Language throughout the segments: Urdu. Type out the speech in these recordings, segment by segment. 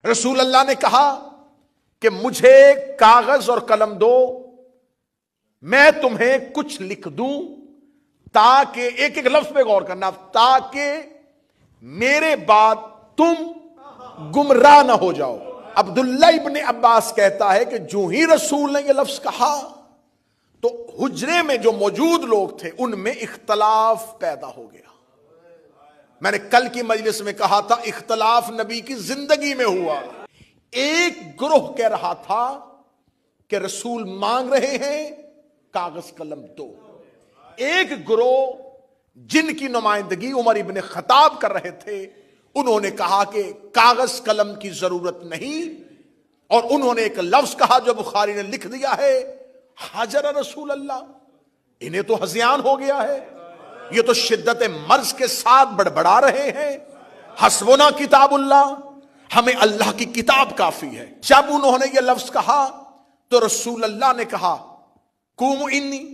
رسول اللہ نے کہا کہ مجھے کاغذ اور قلم دو، میں تمہیں کچھ لکھ دوں تاکہ ایک ایک لفظ پہ غور کرنا، تاکہ میرے بعد تم گمراہ نہ ہو جاؤ۔ عبداللہ ابن عباس کہتا ہے کہ جو ہی رسول نے یہ لفظ کہا تو حجرے میں جو موجود لوگ تھے ان میں اختلاف پیدا ہو گیا۔ میں نے کل کی مجلس میں کہا تھا اختلاف نبی کی زندگی میں ہوا۔ ایک گروہ کہہ رہا تھا کہ رسول مانگ رہے ہیں کاغذ قلم دو، ایک گروہ جن کی نمائندگی عمر ابن خطاب کر رہے تھے انہوں نے کہا کہ کاغذ قلم کی ضرورت نہیں، اور انہوں نے ایک لفظ کہا جو بخاری نے لکھ دیا ہے، حجر رسول اللہ۔ انہیں تو ہذیان ہو گیا ہے، یہ تو شدت مرض کے ساتھ بڑبڑا رہے ہیں، حسبنا کتاب اللہ، ہمیں اللہ کی کتاب کافی ہے۔ جب انہوں نے یہ لفظ کہا تو رسول اللہ نے کہا قوموا انی،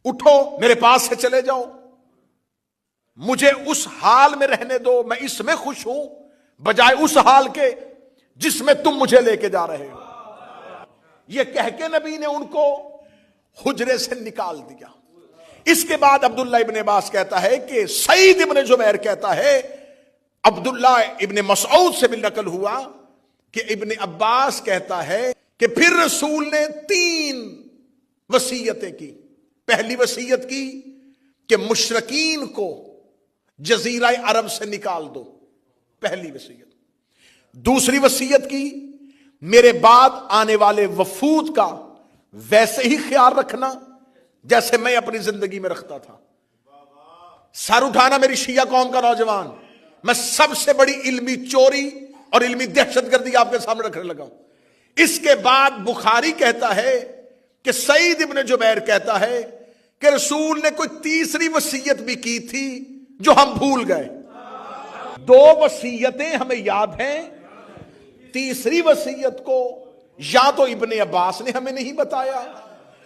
اٹھو میرے پاس سے چلے جاؤ، مجھے اس حال میں رہنے دو، میں اس میں خوش ہوں بجائے اس حال کے جس میں تم مجھے لے کے جا رہے ہو۔ یہ کہہ کے نبی نے ان کو حجرے سے نکال دیا۔ اس کے بعد عبداللہ ابن عباس کہتا ہے کہ سعید ابن جبیر کہتا ہے عبداللہ ابن مسعود سے بھی نقل ہوا کہ ابن عباس کہتا ہے کہ پھر رسول نے 3 وصیتیں کی۔ پہلی وصیت کی کہ مشرکین کو جزیرہ عرب سے نکال دو، پہلی وصیت۔ دوسری وصیت کی میرے بعد آنے والے وفود کا ویسے ہی خیال رکھنا جیسے میں اپنی زندگی میں رکھتا تھا۔ سر اٹھانا میری شیعہ قوم کا نوجوان، میں سب سے بڑی علمی چوری اور علمی دہشت گردی آپ کے سامنے رکھنے لگا ہوں۔ اس کے بعد بخاری کہتا ہے کہ سعید ابن جبیر کہتا ہے کہ رسول نے کوئی تیسری وصیت بھی کی تھی جو ہم بھول گئے۔ 2 وصیتیں ہمیں یاد ہیں، تیسری وصیت کو یا تو ابن عباس نے ہمیں نہیں بتایا،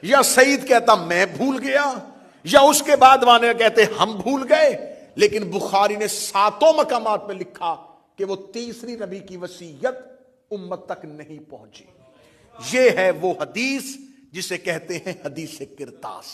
یا سعید کہتا میں بھول گیا، یا اس کے بعد وانے کہتے ہم بھول گئے، لیکن بخاری نے 7 مقامات میں لکھا کہ وہ تیسری نبی کی وصیت امت تک نہیں پہنچی۔ یہ ہے وہ حدیث جسے کہتے ہیں حدیث کرتاس۔